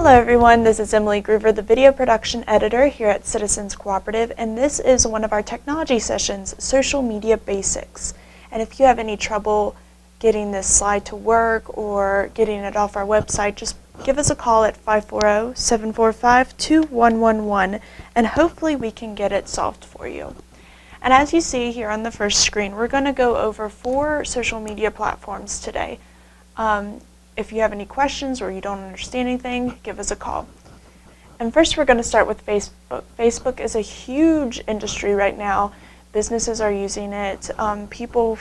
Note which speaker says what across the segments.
Speaker 1: Hello everyone, this is Emily Groover, the video production editor here at Citizens Cooperative, and this is one of our technology sessions, Social Media Basics. And if you have any trouble getting this slide to work or getting it off our website, just give us a call at 540-745-2111 and hopefully we can get it solved for you. And as you see here on the first screen, we're going to go over 4 social media platforms today. If you have any questions or you don't understand anything, give us a call. And first we're going to start with Facebook. Facebook is a huge industry right now. Businesses are using it. People,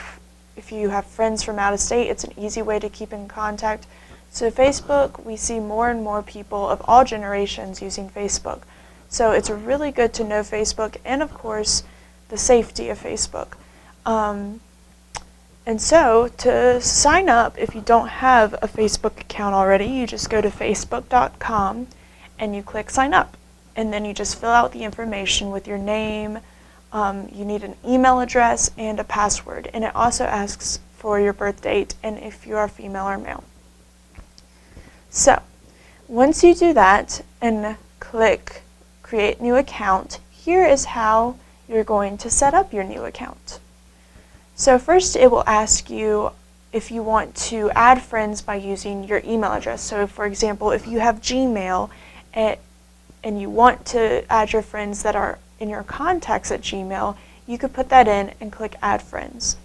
Speaker 1: if you have friends from out of state, it's an easy way to keep in contact. So Facebook, we see more and more people of all generations using Facebook. So it's really good to know Facebook and, of course, the safety of Facebook. And so to sign up, if you don't have a Facebook account already, you just go to facebook.com and you click sign up. And then you just fill out the information with your name. You need an email address and a password. And it also asks for your birth date and if you are female or male. So once you do that and click create new account, here is how you're going to set up your new account. So first it will ask you if you want to add friends by using your email address. So for example, if you have Gmail and you want to add your friends that are in your contacts at Gmail, you could put that in and click add friends.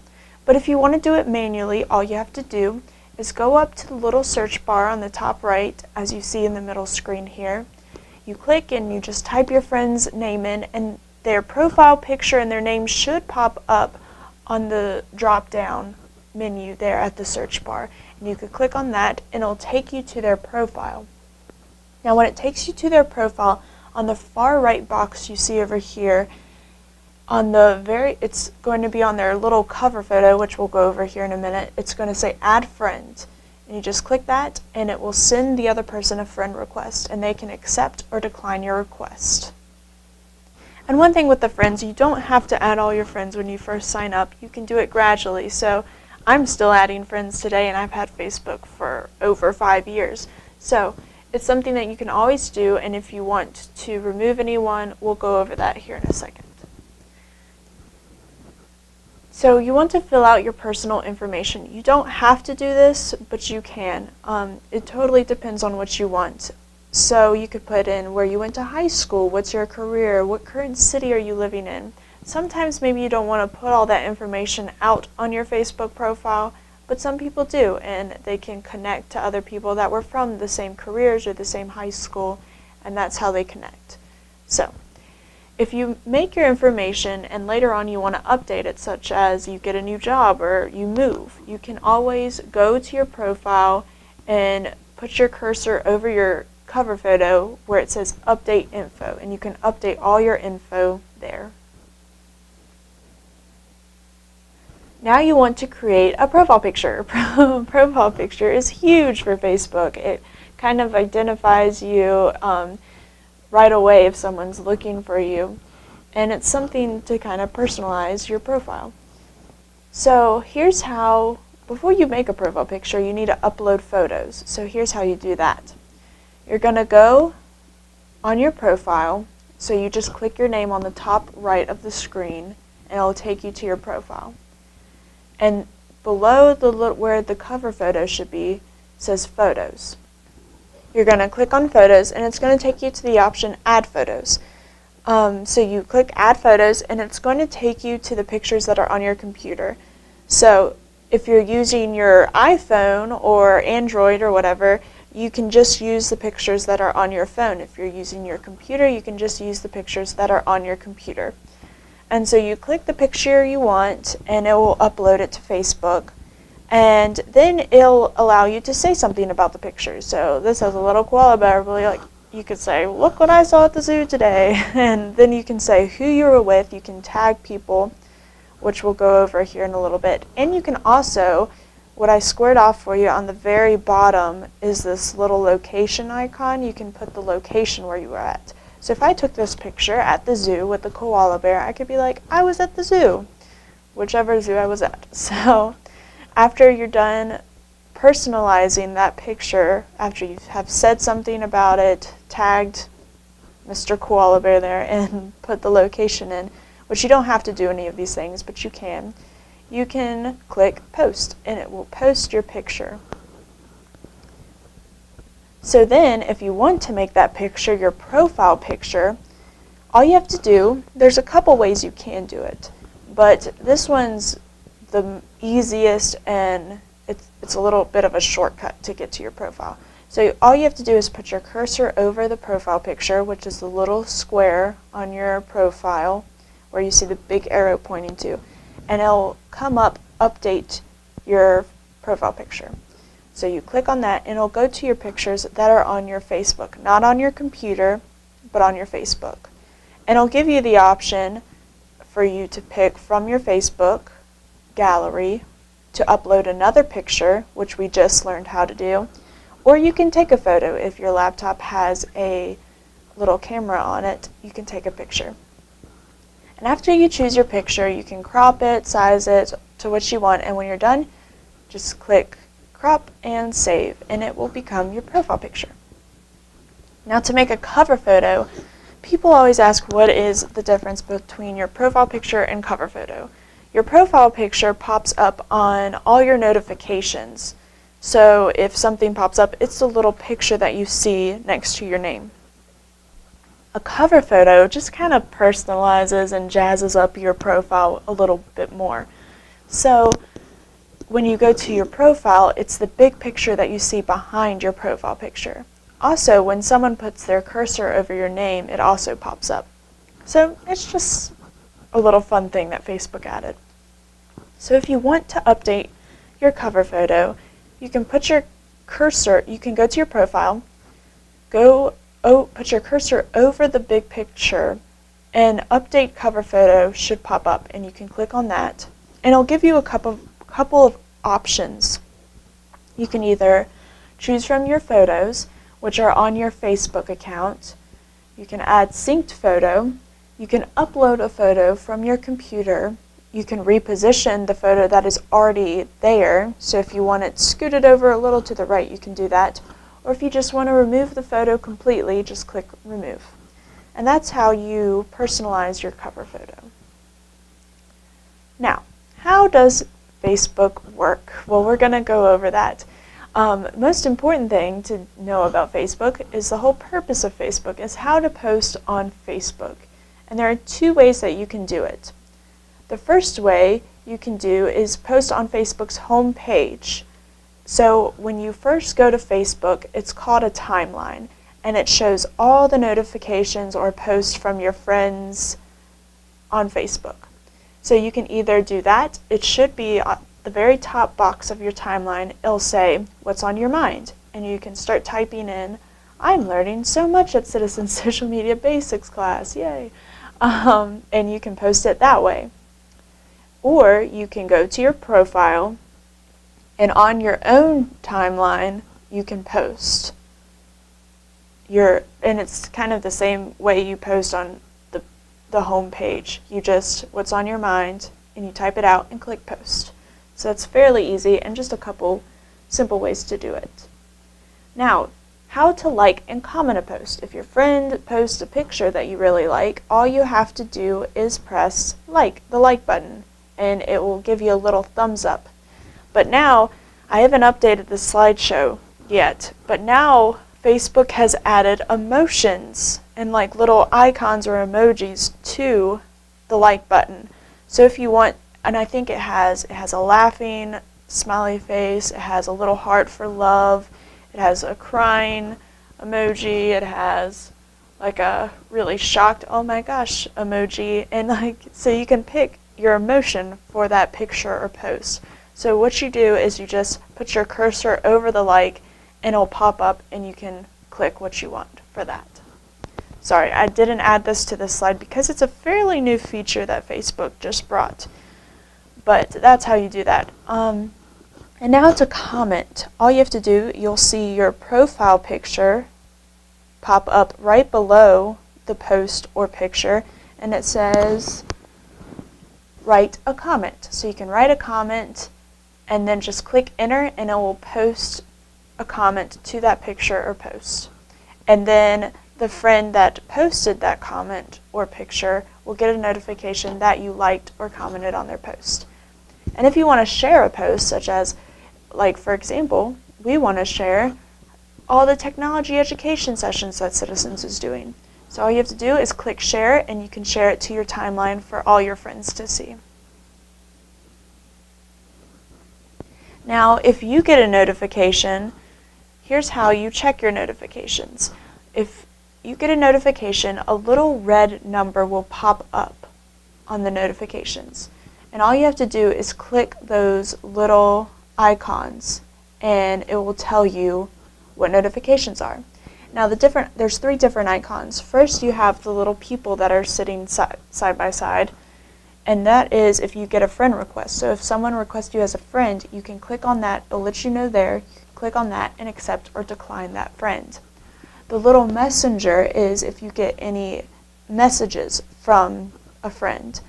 Speaker 1: But if you want to do it manually, all you have to do is go up to the little search bar on the top right, as you see in the middle screen here. You click and you just type your friend's name in, and their profile picture and their name should pop up on the drop-down menu there at the search bar. And you could click on that and it'll take you to their profile. Now when it takes you to their profile, on the far right box you see over here, it's going to be on their little cover photo, which we'll go over here in a minute. It's going to say add friend. And you just click that and it will send the other person a friend request and they can accept or decline your request. And one thing with the friends, you don't have to add all your friends when you first sign up. You can do it gradually. So I'm still adding friends today and I've had Facebook for over 5 years. So it's something that you can always do, and if you want to remove anyone, we'll go over that here in a second. So you want to fill out your personal information. You don't have to do this, but you can. It totally depends on what you want. So you could put in where you went to high school, what's your career, what current city are you living in. Sometimes maybe you don't want to put all that information out on your Facebook profile, but some people do, and they can connect to other people that were from the same careers or the same high school, and that's how they connect. So if you make your information and later on you want to update it, such as you get a new job or you move, you can always go to your profile and put your cursor over your cover photo where it says update info, and you can update all your info there. Now you want to create a profile picture. Profile picture is huge for Facebook. It kind of identifies you right away if someone's looking for you, and it's something to kind of personalize your profile. So here's how, before you make a profile picture, you need to upload photos. So here's how you do that. You're going to go on your profile, so you just click your name on the top right of the screen and it'll take you to your profile. And below where the cover photo should be says photos. You're going to click on photos and it's going to take you to the option add photos. So you click add photos and it's going to take you to the pictures that are on your computer. So if you're using your iPhone or Android or whatever, you can just use the pictures that are on your phone. If you're using your computer, you can just use the pictures that are on your computer. And so you click the picture you want and it will upload it to Facebook. And then it'll allow you to say something about the picture. So this has a little koala bear, like you could say, look what I saw at the zoo today. And then you can say who you were with. You can tag people, which we'll go over here in a little bit. And you can also, what I squared off for you on the very bottom is this little location icon. You can put the location where you were at. So if I took this picture at the zoo with the koala bear, I could be like, I was at the zoo, whichever zoo I was at. So after you're done personalizing that picture after you have said something about it, tagged Mr. Koala Bear there, and put the location in, which you don't have to do any of these things, but you can click post, and it will post your picture. So then, if you want to make that picture your profile picture, all you have to do, there's a couple ways you can do it, but this one's the easiest, and it's a little bit of a shortcut to get to your profile. So all you have to do is put your cursor over the profile picture, which is the little square on your profile where you see the big arrow pointing to, and it'll come up, update your profile picture. So you click on that, and it'll go to your pictures that are on your Facebook, not on your computer, but on your Facebook. And it'll give you the option for you to pick from your Facebook gallery to upload another picture, which we just learned how to do, or you can take a photo. If your laptop has a little camera on it, you can take a picture. And after you choose your picture, you can crop it, size it to what you want, and when you're done, just click crop and save, and it will become your profile picture. Now, to make a cover photo, people always ask what is the difference between your profile picture and cover photo. Your profile picture pops up on all your notifications. So if something pops up, it's the little picture that you see next to your name. A cover photo just kind of personalizes and jazzes up your profile a little bit more. So when you go to your profile, it's the big picture that you see behind your profile picture. Also, when someone puts their cursor over your name, it also pops up. So it's just a little fun thing that Facebook added. So if you want to update your cover photo, you can put your cursor, you can go to your profile, put your cursor over the big picture, and update cover photo should pop up, and you can click on that, and it'll give you a couple of options. You can either choose from your photos, which are on your Facebook account. You can add synced photo. You can upload a photo from your computer. You can reposition the photo that is already there. So if you want it scooted over a little to the right, you can do that. Or if you just want to remove the photo completely, just click remove. And that's how you personalize your cover photo. Now, how does Facebook work? Well, we're going to go over that. Most important thing to know about Facebook is the whole purpose of Facebook is how to post on Facebook. And there are two ways that you can do it. The first way you can do is post on Facebook's home page. So when you first go to Facebook, it's called a timeline, and it shows all the notifications or posts from your friends on Facebook. So you can either do that, it should be at the very top box of your timeline, it'll say, what's on your mind? And you can start typing in, I'm learning so much at Citizen Social Media Basics class, yay. And you can post it that way. Or you can go to your profile, and on your own timeline, you can post. And it's kind of the same way you post on the home page. You just, what's on your mind, and you type it out and click post. So it's fairly easy and just a couple simple ways to do it. Now, how to like and comment a post. If your friend posts a picture that you really like, all you have to do is press the like button, and it will give you a little thumbs up. But now, I haven't updated the slideshow yet, but now Facebook has added emotions and like little icons or emojis to the like button. So if you want, and I think it has a laughing smiley face, it has a little heart for love, it has a crying emoji, it has like a really shocked, oh my gosh emoji, and so you can pick your emotion for that picture or post. So what you do is you just put your cursor over the like, and it'll pop up, and you can click what you want for that. Sorry, I didn't add this to this slide because it's a fairly new feature that Facebook just brought. But that's how you do that. And now to comment. All you have to do, you'll see your profile picture pop up right below the post or picture, and it says write a comment. So you can write a comment, and then just click enter, and it will post a comment to that picture or post. And then the friend that posted that comment or picture will get a notification that you liked or commented on their post. And if you want to share a post, such as, like for example, we want to share all the technology education sessions that Citizens is doing. So all you have to do is click share, and you can share it to your timeline for all your friends to see. Now, if you get a notification, here's how you check your notifications. If you get a notification, a little red number will pop up on the notifications. And all you have to do is click those little icons, and it will tell you what notifications are. Now there's 3 different icons. First, you have the little people that are sitting side by side, and that is if you get a friend request. So if someone requests you as a friend, you can click on that. It'll let you know there. You can click on that and accept or decline that friend. The little messenger is if you get any messages from a friend.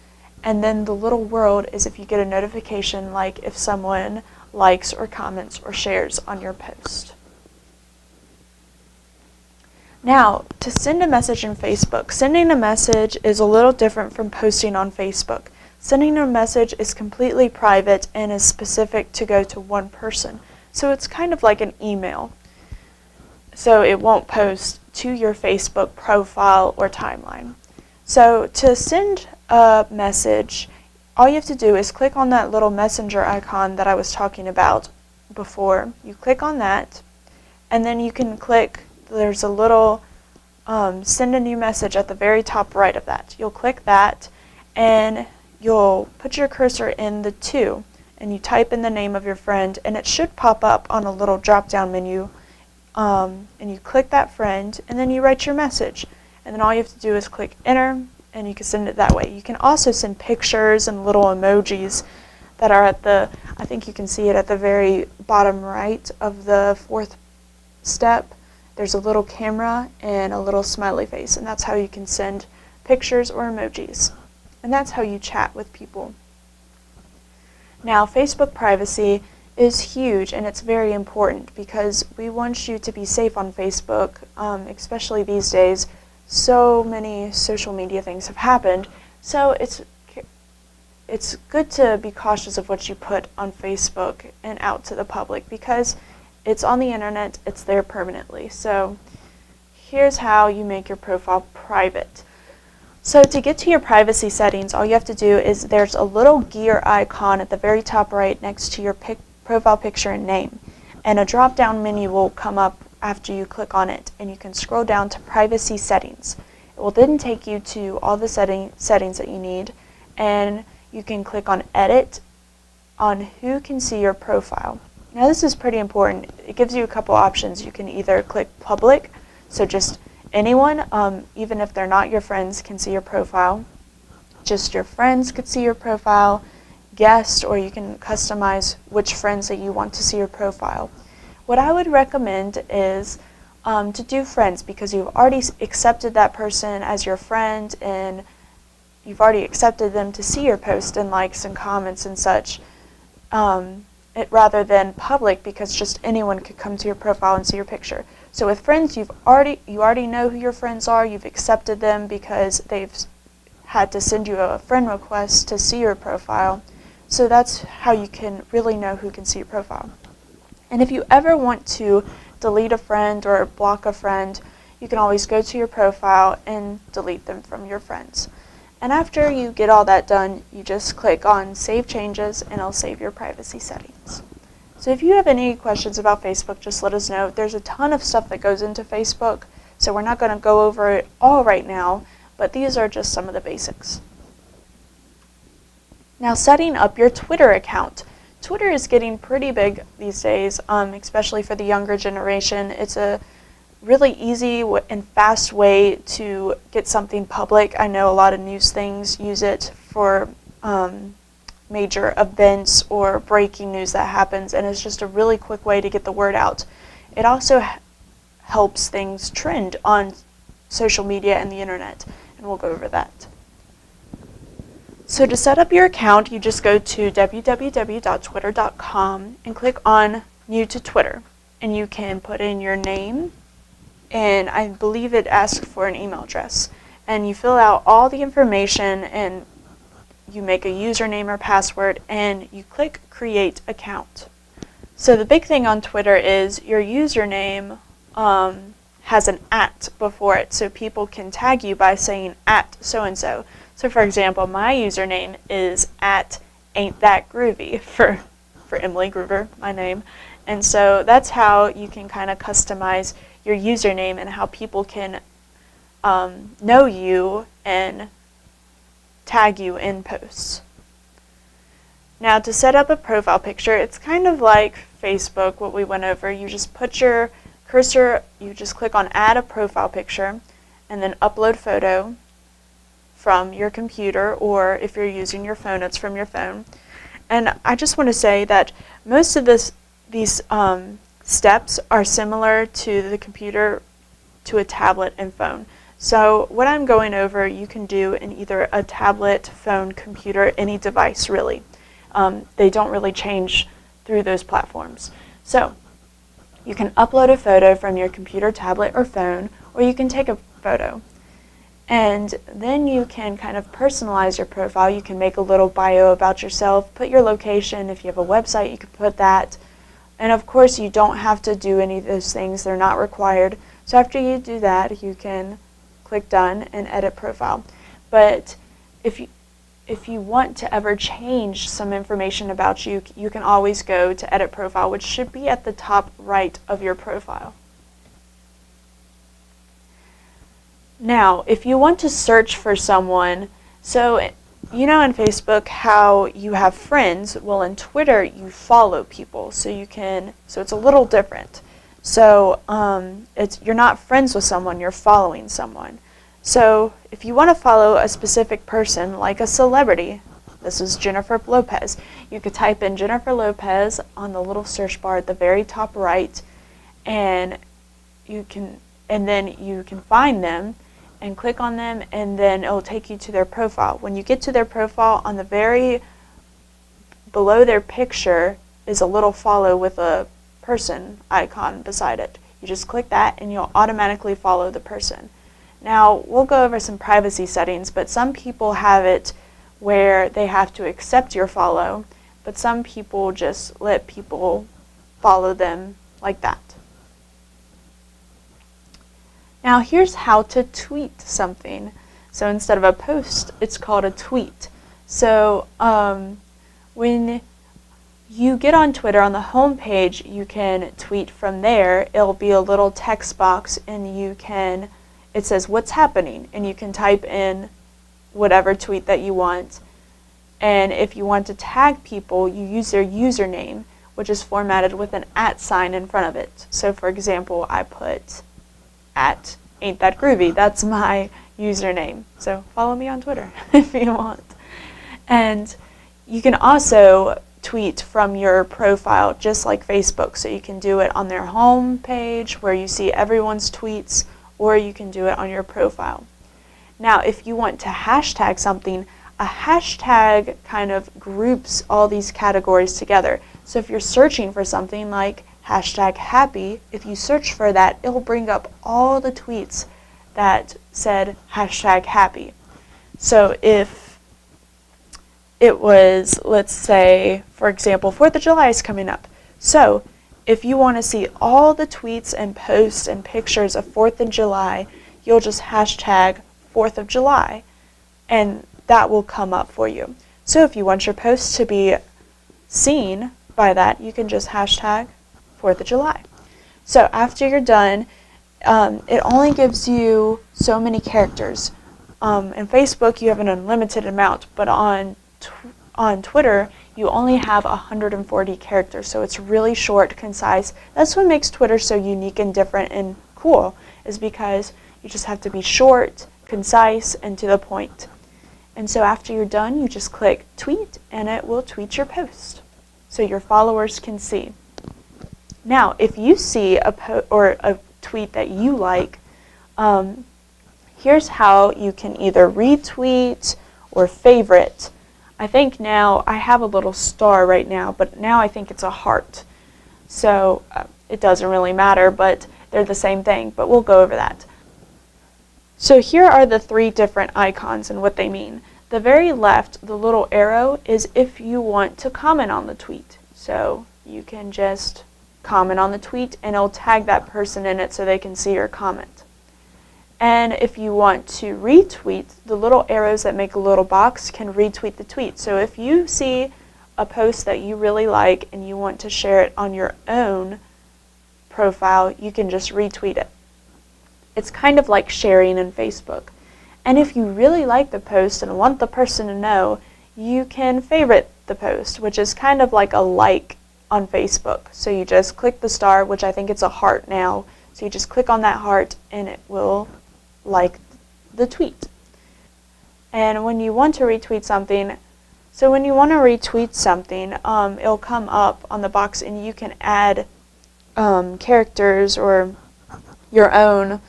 Speaker 1: And then the little world is if you get a notification, like if someone likes or comments or shares on your post. Now, to send a message in Facebook, sending a message is a little different from posting on Facebook. Sending a message is completely private and is specific to go to one person. So it's kind of like an email. So it won't post to your Facebook profile or timeline. So to send a message, all you have to do is click on that little messenger icon that I was talking about before. You click on that, and then you can click, there's a little send a new message at the very top right of that. You'll click that, and you'll put your cursor in the to, and you type in the name of your friend, and it should pop up on a little drop-down menu. And you click that friend, and then you write your message. And then all you have to do is click enter, and you can send it that way. You can also send pictures and little emojis that are at the, I think you can see it at the very bottom right of the 4th step. There's a little camera and a little smiley face, and that's how you can send pictures or emojis. And that's how you chat with people. Now, Facebook privacy is huge, and it's very important because we want you to be safe on Facebook, especially these days. So many social media things have happened, so it's good to be cautious of what you put on Facebook and out to the public because it's on the internet, it's there permanently. So here's how you make your profile private. So to get to your privacy settings, all you have to do is there's a little gear icon at the very top right next to your profile picture and name. And a drop-down menu will come up after you click on it, and you can scroll down to privacy settings. It will then take you to all the settings that you need, and you can click on edit on who can see your profile. Now this is pretty important. It gives you a couple options. You can either click public, so just anyone, even if they're not your friends, can see your profile. Just your friends could see your profile, guests, or you can customize which friends that you want to see your profile. What I would recommend is to do friends, because you've already accepted that person as your friend and you've already accepted them to see your post and likes and comments and such. Rather than public, because just anyone could come to your profile and see your picture. So with friends, you already know who your friends are. You've accepted them because they've had to send you a friend request to see your profile. So that's how you can really know who can see your profile. And if you ever want to delete a friend or block a friend, you can always go to your profile and delete them from your friends. And after you get all that done, you just click on Save Changes, and it'll save your privacy settings. So if you have any questions about Facebook, just let us know. There's a ton of stuff that goes into Facebook, so we're not going to go over it all right now, but these are just some of the basics. Now, setting up your Twitter account. Twitter is getting pretty big these days, especially for the younger generation. It's a really easy and fast way to get something public. I know a lot of news things use it for major events or breaking news that happens, and it's just a really quick way to get the word out. It also helps things trend on social media and the internet, and we'll go over that. So to set up your account, you just go to www.twitter.com and click on New to Twitter. And you can put in your name, and I believe it asks for an email address. And you fill out all the information, and you make a username or password, and you click Create Account. So the big thing on Twitter is your username has an @ before it, so people can tag you by saying @so-and-so. So for example, my username is @ain'tthatgroovy for Emily Groover, my name. And so that's how you can kind of customize your username and how people can know you and tag you in posts. Now to set up a profile picture, it's kind of like Facebook, what we went over. You just put your cursor, you just click on Add a Profile Picture, and then Upload Photo from your computer, or if you're using your phone, it's from your phone. And I just want to say that most of these steps are similar to the computer, to a tablet and phone. So what I'm going over, you can do in either a tablet, phone, computer, any device really. They don't really change through those platforms. So you can upload a photo from your computer, tablet, or phone, or you can take a photo. And then you can kind of personalize your profile. You can make a little bio about yourself, put your location. If you have a website, you can put that. And of course, you don't have to do any of those things. They're not required. So after you do that, you can click Done and Edit Profile. But if you want to ever change some information about you, you can always go to Edit Profile, which should be at the top right of your profile. Now, if you want to search for someone, so you know in Facebook how you have friends, well in Twitter you follow people, so it's a little different. So you're not friends with someone, you're following someone. So if you want to follow a specific person, like a celebrity, this is Jennifer Lopez, you could type in Jennifer Lopez on the little search bar at the very top right, and then you can find them and click on them, and then it will take you to their profile. When you get to their profile, on the very below their picture is a little follow with a person icon beside it. You just click that and you'll automatically follow the person. Now we'll go over some privacy settings, but some people have it where they have to accept your follow, but some people just let people follow them like that. Now here's how to tweet something. So instead of a post, it's called a tweet. So when you get on Twitter, on the home page, you can tweet from there. It'll be a little text box, and it says what's happening, and you can type in whatever tweet that you want. And if you want to tag people, you use their username, which is formatted with an @ sign in front of it. So for example, I put @ain'tthatgroovy. That's my username. So follow me on Twitter if you want. And you can also tweet from your profile just like Facebook. So you can do it on their home page where you see everyone's tweets, or you can do it on your profile. Now if you want to hashtag something, a hashtag kind of groups all these categories together. So if you're searching for something like #happy, if you search for that, it'll bring up all the tweets that said #happy. So if it was, let's say, for example, 4th of July is coming up. So if you want to see all the tweets and posts and pictures of 4th of July, you'll just hashtag 4th of July, and that will come up for you. So if you want your posts to be seen by that, you can just hashtag 4th of July. So after you're done, it only gives you so many characters. In Facebook, you have an unlimited amount, but on Twitter, you only have 140 characters, so it's really short, concise. That's what makes Twitter so unique and different and cool, is because you just have to be short, concise, and to the point. And so after you're done, you just click tweet, and it will tweet your post, so your followers can see. Now, if you see a tweet that you like, here's how you can either retweet or favorite I think now I have a little star right now, but now I think it's a heart. So it doesn't really matter, but they're the same thing, but we'll go over that. So here are the 3 different icons and what they mean. The very left, the little arrow, is if you want to comment on the tweet. So you can just comment on the tweet and it'll tag that person in it so they can see your comment. And if you want to retweet, the little arrows that make a little box can retweet the tweet. So if you see a post that you really like and you want to share it on your own profile, you can just retweet it. It's kind of like sharing in Facebook. And if you really like the post and want the person to know, you can favorite the post, which is kind of like a like on Facebook. So you just click the star, which I think it's a heart now. So you just click on that heart and it will like the tweet. And when you want to retweet something, it'll come up on the box and you can add characters or your own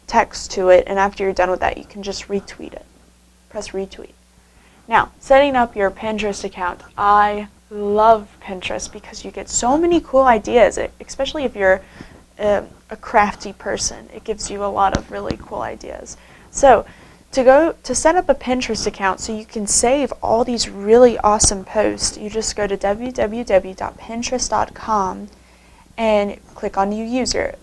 Speaker 1: text to it, and after you're done with that, you can just retweet it. Press retweet. Now, setting up your Pinterest account. I love Pinterest because you get so many cool ideas, especially if you're a crafty person. It gives you a lot of really cool ideas. So, to set up a Pinterest account so you can save all these really awesome posts, you just go to www.pinterest.com and click on New User.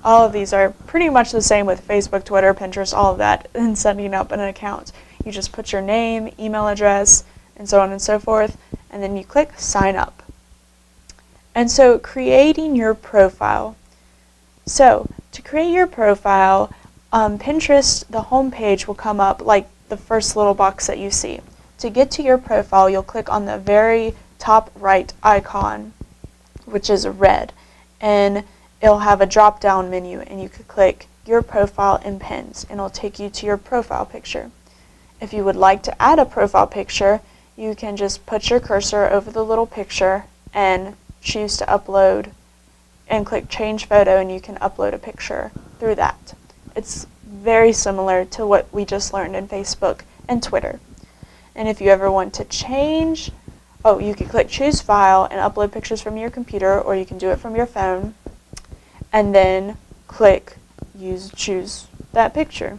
Speaker 1: All of these are pretty much the same with Facebook, Twitter, Pinterest, all of that, and setting up an account. You just put your name, email address, and so on and so forth, and then you click sign up. And so creating your profile. So to create your profile, Pinterest, the home page will come up like the first little box that you see. To get to your profile, you'll click on the very top right icon, which is red, and it'll have a drop-down menu, and you could click your profile and pins, and it'll take you to your profile picture. If you would like to add a profile picture, you can just put your cursor over the little picture and choose to upload and click change photo, and you can upload a picture through that. It's very similar to what we just learned in Facebook and Twitter. And if you ever want to change, you can click choose file and upload pictures from your computer, or you can do it from your phone, and then click choose that picture.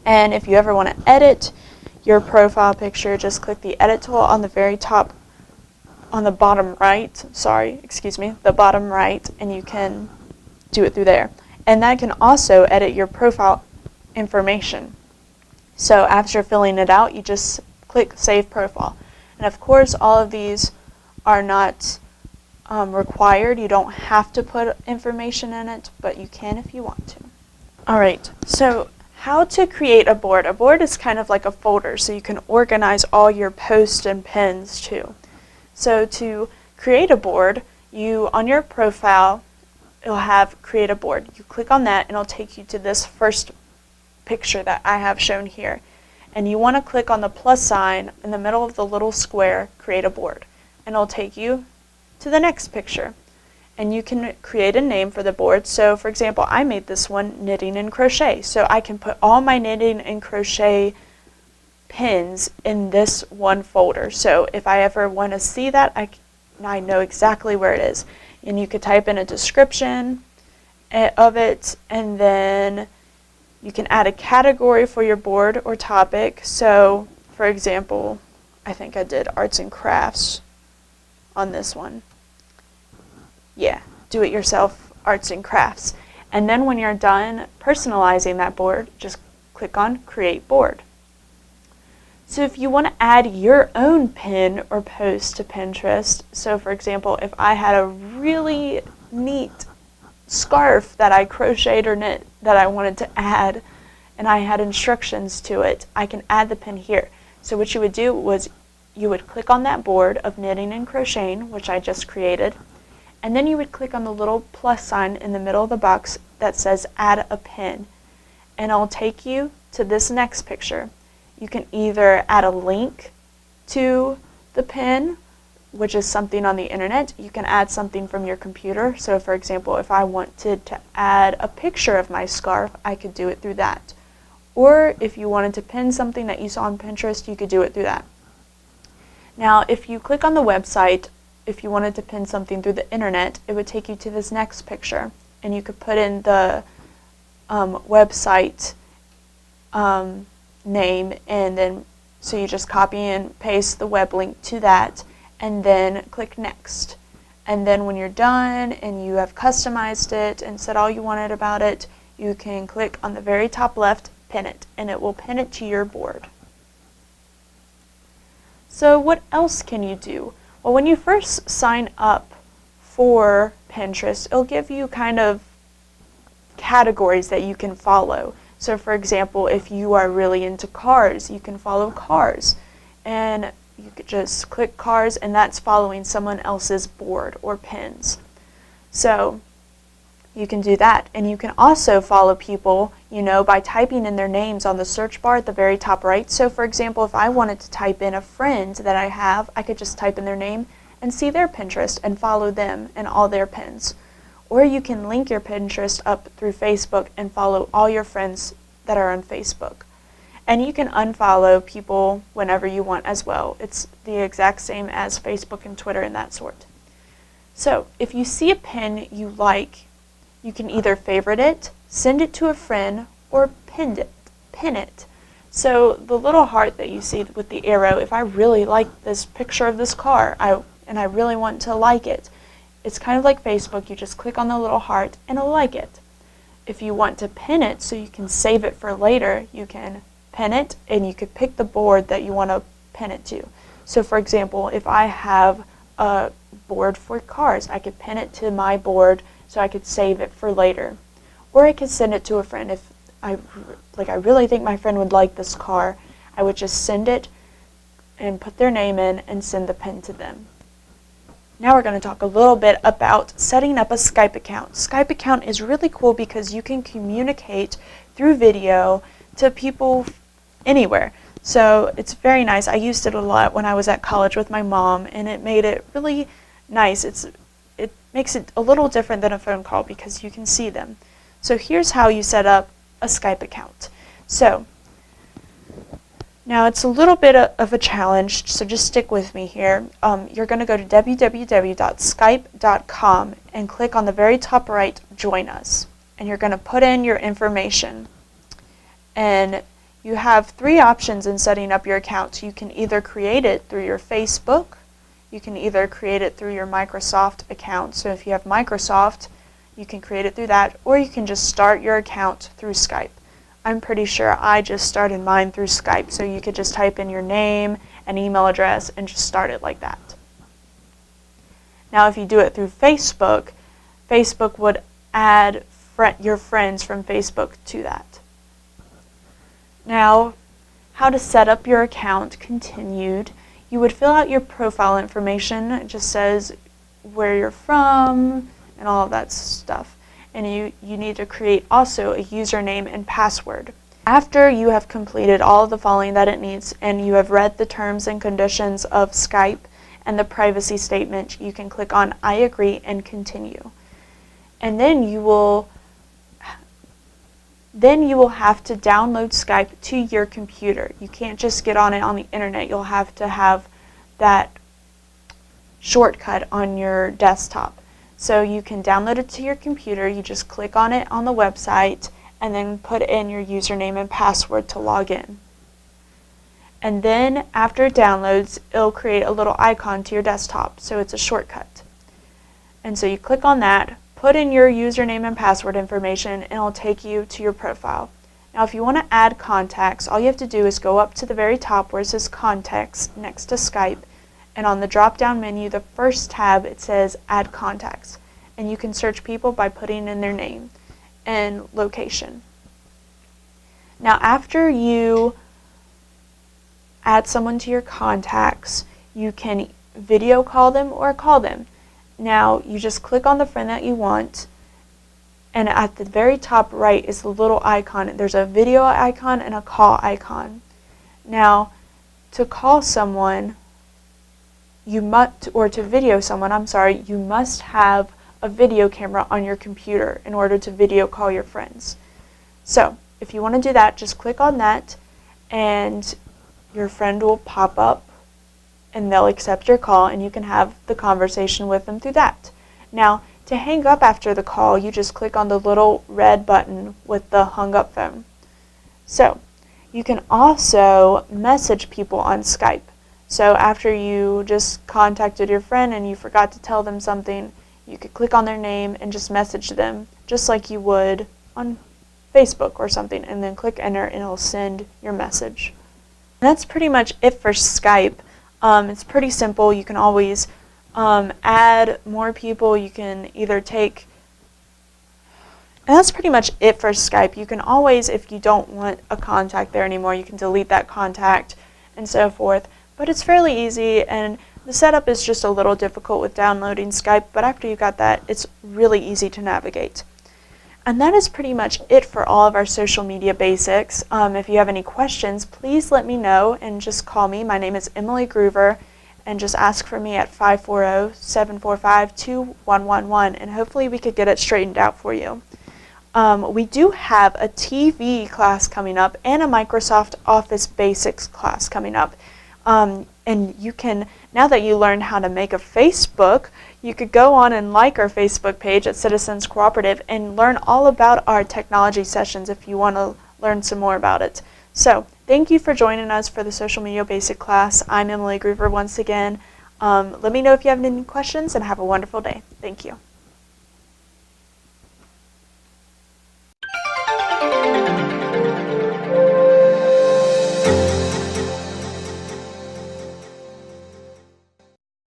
Speaker 1: And if you ever want to edit your profile picture, just click the edit tool on the very top, on the bottom right, the bottom right, and you can do it through there. And that can also edit your profile information. So after filling it out, you just click Save Profile. And of course, all of these are not required. You don't have to put information in it, but you can if you want to. Alright, so how to create a board. A board is kind of like a folder, so you can organize all your posts and pins too. So to create a board, on your profile, it'll have create a board. You click on that and it'll take you to this first picture that I have shown here. And you want to click on the plus sign in the middle of the little square, create a board. And it'll take you to the next picture. And you can create a name for the board. So for example, I made this one knitting and crochet. So I can put all my knitting and crochet pins in this one folder. So if I ever want to see that, I know exactly where it is. And you could type in a description of it, and then you can add a category for your board or topic. So for example, I think I did arts and crafts on this one. Yeah, do it yourself arts and crafts. And then when you're done personalizing that board, just click on create board. So if you want to add your own pin or post to Pinterest, so for example, if I had a really neat scarf that I crocheted or knit that I wanted to add, and I had instructions to it, I can add the pin here. So what you would do was you would click on that board of knitting and crocheting, which I just created, and then you would click on the little plus sign in the middle of the box that says add a pin, and it'll take you to this next picture. You can either add a link to the pin, which is something on the internet. You can add something from your computer. So for example, if I wanted to add a picture of my scarf, I could do it through that. Or if you wanted to pin something that you saw on Pinterest, you could do it through that. Now, if you click on the website, if you wanted to pin something through the internet, it would take you to this next picture, and you could put in the website name, and then so you just copy and paste the web link to that, and then click next. And then when you're done and you have customized it and said all you wanted about it, you can click on the very top left, pin it, and it will pin it to your board. So what else can you do? Well, when you first sign up for Pinterest, it'll give you kind of categories that you can follow. So for example, if you are really into cars, you can follow cars. And you could just click cars, and that's following someone else's board or pins. So you can do that. And you can also follow people, by typing in their names on the search bar at the very top right. So for example, if I wanted to type in a friend that I have, I could just type in their name and see their Pinterest and follow them and all their pins. Or you can link your Pinterest up through Facebook and follow all your friends that are on Facebook. And you can unfollow people whenever you want as well. It's the exact same as Facebook and Twitter and that sort. So if you see a pin you like, you can either favorite it, send it to a friend, or pin it. So the little heart that you see with the arrow, if I really like this picture of this car and I really want to like it, it's kind of like Facebook. You just click on the little heart and it'll like it. If you want to pin it so you can save it for later, you can pin it, and you could pick the board that you want to pin it to. So for example, if I have a board for cars, I could pin it to my board so I could save it for later. Or I could send it to a friend. If I really think my friend would like this car, I would just send it and put their name in and send the pin to them. Now we're going to talk a little bit about setting up a Skype account. Skype account is really cool because you can communicate through video to people anywhere. So it's very nice. I used it a lot when I was at college with my mom, and it made it really nice. It makes it a little different than a phone call because you can see them. So here's how you set up a Skype account. So now it's a little bit of a challenge, so just stick with me here. You're going to go to www.skype.com and click on the very top right, Join Us. And you're going to put in your information. And you have three options in setting up your account. You can either create it through your Facebook, you can either create it through your Microsoft account. So if you have Microsoft, you can create it through that, or you can just start your account through Skype. I'm pretty sure I just started mine through Skype, so you could just type in your name and email address and just start it like that. Now if you do it through Facebook, Facebook would add your friends from Facebook to that. Now, how to set up your account continued. You would fill out your profile information. It just says where you're from and all of that stuff. And you need to create also a username and password. After you have completed all of the following that it needs and you have read the terms and conditions of Skype and the privacy statement, you can click on I agree and continue. And then you will have to download Skype to your computer. You can't just get on it on the internet. You'll have to have that shortcut on your desktop. So you can download it to your computer. You just click on it on the website and then put in your username and password to log in. And then after it downloads, it'll create a little icon to your desktop. So it's a shortcut. And so you click on that, put in your username and password information, and it'll take you to your profile. Now if you want to add contacts, all you have to do is go up to the very top where it says Contacts next to Skype, and on the drop-down menu, the first tab, it says Add Contacts. And you can search people by putting in their name and location. Now after you add someone to your contacts, you can video call them or call them. Now you just click on the friend that you want, and at the very top right is the little icon. There's a video icon and a call icon. Now to call someone, to video someone, you must have a video camera on your computer in order to video call your friends. So if you want to do that, just click on that and your friend will pop up and they'll accept your call and you can have the conversation with them through that. Now, to hang up after the call, you just click on the little red button with the hung up phone. So, you can also message people on Skype. So after you just contacted your friend and you forgot to tell them something, you could click on their name and just message them just like you would on Facebook or something, and then click enter and it'll send your message. And that's pretty much it for Skype. It's pretty simple. You can always add more people. You can either take, and that's pretty much it for Skype. You can always, if you don't want a contact there anymore, you can delete that contact and so forth. But it's fairly easy, and the setup is just a little difficult with downloading Skype, but after you got that, it's really easy to navigate. And that is pretty much it for all of our social media basics. If you have any questions, please let me know and just call me. My name is Emily Groover, and just ask for me at 540-745-2111, and hopefully we could get it straightened out for you. We do have a TV class coming up and a Microsoft Office Basics class coming up. And you can, now that you learned how to make a Facebook, you could go on and like our Facebook page at Citizens Cooperative and learn all about our technology sessions if you want to learn some more about it. So, thank you for joining us for the Social Media Basic class. I'm Emily Groover once again. Let me know if you have any questions and have a wonderful day. Thank you.